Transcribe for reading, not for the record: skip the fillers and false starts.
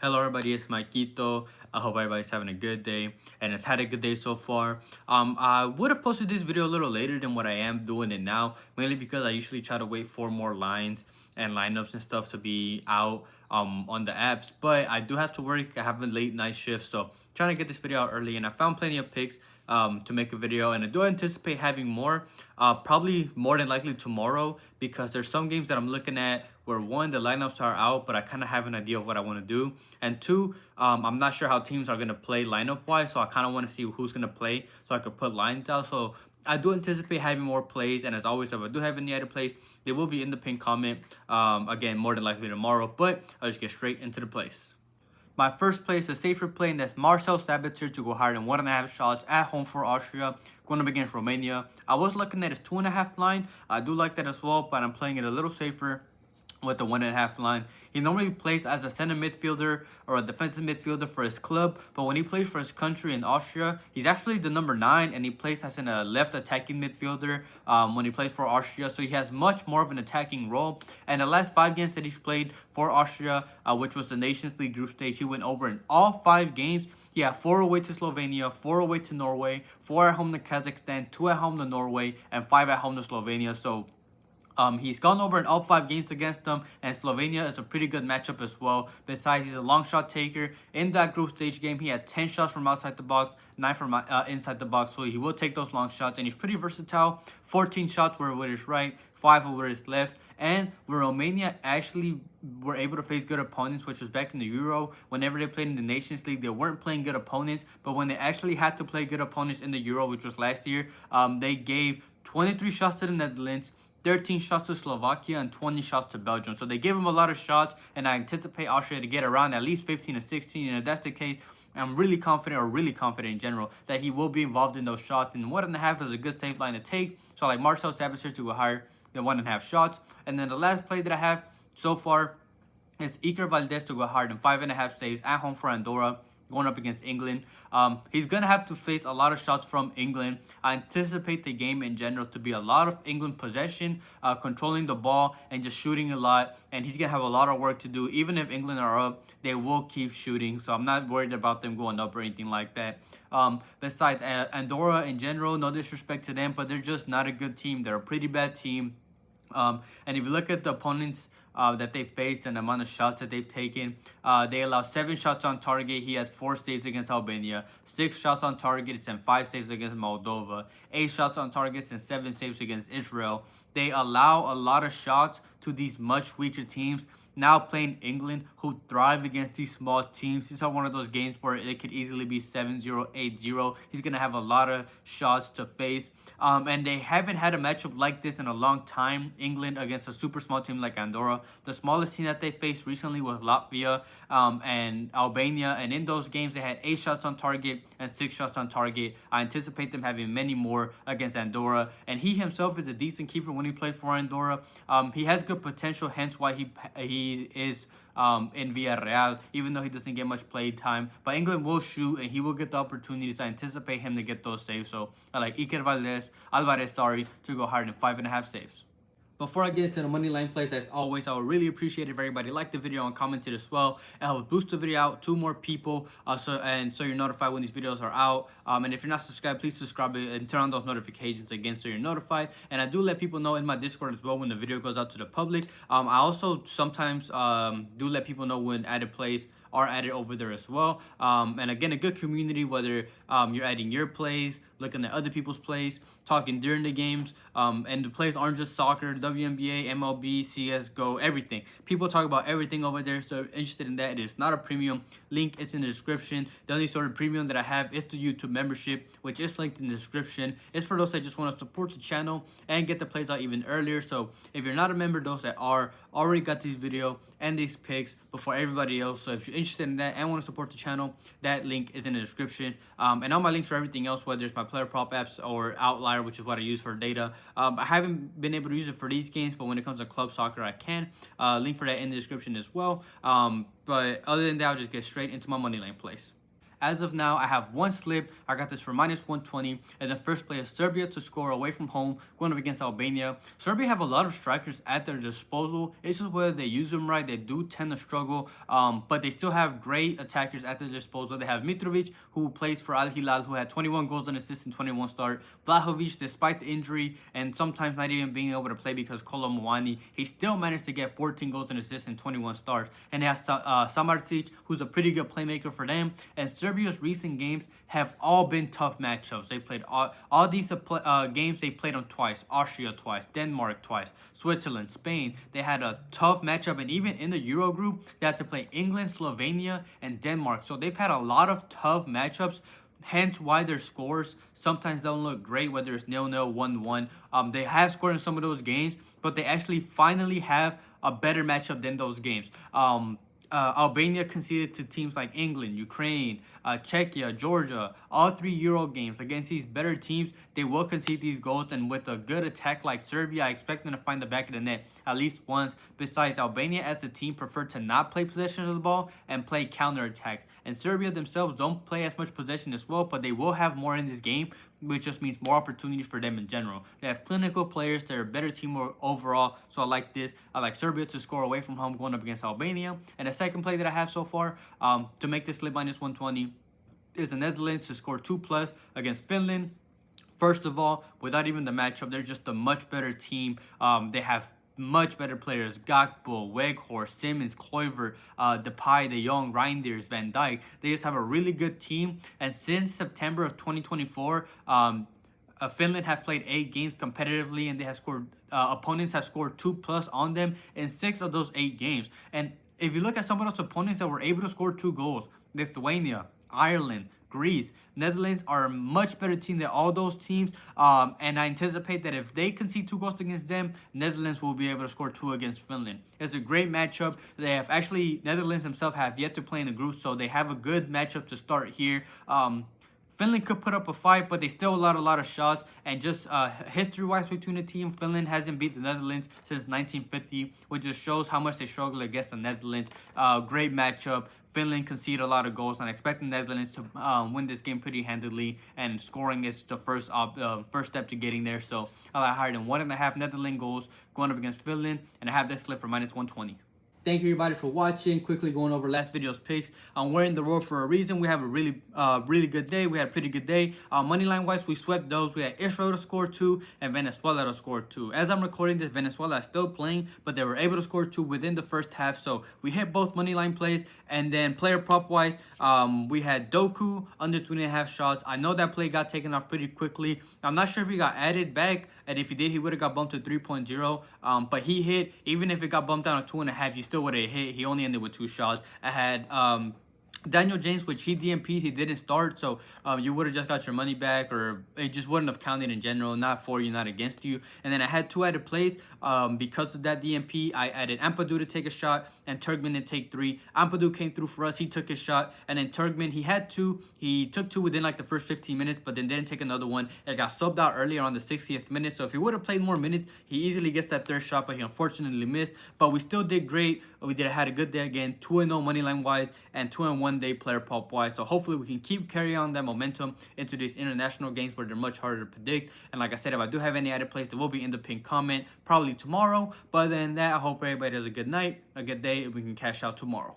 Hello everybody, it's Maikito. I hope everybody's having a good day and has had a good day so far. I would have posted this video a little later than what I am doing it now, mainly because I usually try to wait for more lines and lineups and stuff to be out on the apps. But I do have to work. I have a late night shift, so trying to get this video out early, and I found plenty of picks to make a video, and I do anticipate having more, probably more than likely tomorrow, because there's some games that I'm looking at where one, the lineups are out, but I kind of have an idea of what I want to do, and two, I'm not sure how teams are going to play lineup wise, so I kind of want to see who's going to play so I could put lines out. So I do anticipate having more plays, and as always, if I do have any other plays, they will be in the pinned comment, again, more than likely tomorrow, but I'll just get straight into the plays. My first play is a safer play, and that's Marcel Sabitzer to go higher than 1.5 shots at home for Austria, going up against Romania. I was looking at his 2.5 line. I do like that as well, but I'm playing it a little safer with the 1.5 line. He normally plays as a center midfielder or a defensive midfielder for his club, but when he plays for his country in Austria, he's actually the number 9, and he plays as a left attacking midfielder when he plays for Austria, so he has much more of an attacking role. And the last 5 games that he's played for Austria, which was the Nations League group stage, he went over in all 5 games. Yeah, 4 away to Slovenia, 4 away to Norway, 4 at home to Kazakhstan, 2 at home to Norway, and 5 at home to Slovenia. So he's gone over in all 5 games against them, and Slovenia is a pretty good matchup as well. Besides, he's a long shot taker. In that group stage game, he had 10 shots from outside the box, 9 from inside the box, so he will take those long shots, and he's pretty versatile. 14 shots were with his right, 5 over his left. And where Romania actually were able to face good opponents, which was back in the Euro, whenever they played in the Nations League, they weren't playing good opponents. But when they actually had to play good opponents in the Euro, which was last year, they gave 23 shots to the Netherlands, 13 shots to Slovakia, and 20 shots to Belgium. So they gave him a lot of shots, and I anticipate Austria to get around at least 15 to 16. And if that's the case, I'm really confident in general that he will be involved in those shots. And 1.5 is a good safe line to take. So I like Marcel Sabitzer to go higher than 1.5 shots. And then the last play that I have so far is Iker Valdez to go higher than 5.5 saves at home for Andorra, going up against England. He's going to have to face a lot of shots from England. I anticipate the game in general to be a lot of England possession, controlling the ball, and just shooting a lot. And he's going to have a lot of work to do. Even if England are up, they will keep shooting. So I'm not worried about them going up or anything like that. Besides, Andorra in general, no disrespect to them, but they're just not a good team. They're a pretty bad team. And if you look at the opponents that they faced and the amount of shots that they've taken, they allowed 7 shots on target. He had 4 saves against Albania, 6 shots on targets and 5 saves against Moldova, 8 shots on targets and 7 saves against Israel. They allow a lot of shots to these much weaker teams. Now playing England, who thrive against these small teams. These are one of those games where it could easily be 7-0, 8-0. He's going to have a lot of shots to face. And they haven't had a matchup like this in a long time. England against a super small team like Andorra. The smallest team that they faced recently was Latvia and Albania. And in those games, they had 8 shots on target and 6 shots on target. I anticipate them having many more against Andorra. And he himself is a decent keeper when he plays for Andorra. He has good potential, hence why he is in Villarreal, even though he doesn't get much play time. But England will shoot, and he will get the opportunities. I anticipate him to get those saves. So I like Alvarez, to go higher than 5.5 saves. Before I get into the money line plays, as always, I would really appreciate if everybody liked the video and commented as well. It helps boost the video out to more people, so you're notified when these videos are out. And if you're not subscribed, please subscribe and turn on those notifications again so you're notified. And I do let people know in my Discord as well when the video goes out to the public. I also sometimes do let people know when added plays are added over there as well. And again, a good community, whether you're adding your plays, looking at other people's plays, talking during the games, and the plays aren't just soccer, WNBA, MLB, CSGO, everything. People talk about everything over there, so if you're interested in that, it is not a premium. Link is in the description. The only sort of premium that I have is the YouTube membership, which is linked in the description. It's for those that just want to support the channel and get the plays out even earlier. So if you're not a member, those that are already got this video and these picks before everybody else. So if you're interested in that and want to support the channel, that link is in the description. And all my links for everything else, whether it's my player prop apps or Outlier, which is what I use for data. I haven't been able to use it for these games, but when it comes to club soccer, I can. Link for that in the description as well. But other than that, I'll just get straight into my money line plays. As of now, I have one slip. I got this for -120. And the first play is Serbia to score away from home, going up against Albania. Serbia have a lot of strikers at their disposal. It's just whether they use them right. They do tend to struggle, but they still have great attackers at their disposal. They have Mitrovic, who plays for Al Hilal, who had 21 goals and assists in 21 starts. Vlahovic, despite the injury and sometimes not even being able to play because Kolo Muani, he still managed to get 14 goals and assists in 21 starts. And they have Samardzic, who's a pretty good playmaker for them. And Serbia's recent games have all been tough matchups. They played all these games. They played them twice. Austria twice. Denmark twice. Switzerland, Spain. They had a tough matchup. And even in the Euro group, they had to play England, Slovenia, and Denmark. So they've had a lot of tough matchups. Hence why their scores sometimes don't look great, whether it's 0-0, 1-1. They have scored in some of those games, but they actually finally have a better matchup than those games. Albania conceded to teams like England, Ukraine, Czechia, Georgia, all 3 Euro games. Against these better teams, they will concede these goals, and with a good attack like Serbia, I expect them to find the back of the net at least once. Besides, Albania as a team prefer to not play possession of the ball and play counterattacks. And Serbia themselves don't play as much possession as well, but they will have more in this game, which just means more opportunities for them in general. They have clinical players. They're a better team overall, so I like this. I like Serbia to score away from home going up against Albania. And the second play that I have so far to make this slip -120 is the Netherlands to score 2+ against Finland. First of all, without even the matchup, they're just a much better team. They have much better players: Gakpo, Weghorst, Simmons, Kluivert, Depay, De Jong, Reinders, Van Dijk. They just have a really good team. And since September of 2024, Finland have played 8 games competitively, and they have scored. Opponents have scored 2+ on them in 6 of those 8 games. And if you look at some of those opponents that were able to score 2 goals, Lithuania, Ireland, Greece, Netherlands are a much better team than all those teams. And I anticipate that if they concede 2 goals against them, Netherlands will be able to score 2 against Finland. It's a great matchup. They have actually, Netherlands themselves have yet to play in the group, so they have a good matchup to start here. Finland could put up a fight, but they still allowed a lot of shots. And just history-wise between the team, Finland hasn't beat the Netherlands since 1950, which just shows how much they struggle against the Netherlands. Great matchup. Finland conceded a lot of goals, and I expect the Netherlands to win this game pretty handily. And scoring is the first step to getting there. So I like higher than 1.5 Netherlands goals going up against Finland, and I have this slip for -120. Thank you everybody for watching. Quickly going over last video's picks. We're in the road for a reason. We have a really good day. We had a pretty good day. Moneyline wise, we swept those. We had Israel to score 2 and Venezuela to score 2. As I'm recording this, Venezuela is still playing, but they were able to score 2 within the first half. So we hit both moneyline plays. And then player prop wise, we had Doku under 3.5 shots. I know that play got taken off pretty quickly. I'm not sure if he got added back, and if he did, he would have got bumped to 3.0. But he hit. Even if it got bumped down to 2.5, he still would have hit. He only ended with 2 shots. I had Daniel James, which he DMP'd, he didn't start, so you would have just got your money back, or it just wouldn't have counted in general, not for you, not against you. And then I had 2 added plays. Because of that DMP, I added Ampadu to take a shot and Turkmen to take 3. Ampadu came through for us. He took his shot. And then Turkmen, he had 2. He took 2 within like the first 15 minutes, but then didn't take another one. It got subbed out earlier on the 60th minute. So if he would have played more minutes, he easily gets that 3rd shot, but he unfortunately missed. But we still did great. We had a good day again, 2-0 moneyline wise and 2-1 day player prop wise. So hopefully we can keep carrying on that momentum into these international games where they're much harder to predict. And like I said, if I do have any added plays, they will be in the pinned comment probably tomorrow. But other than that, I hope everybody has a good night, a good day, and we can cash out tomorrow.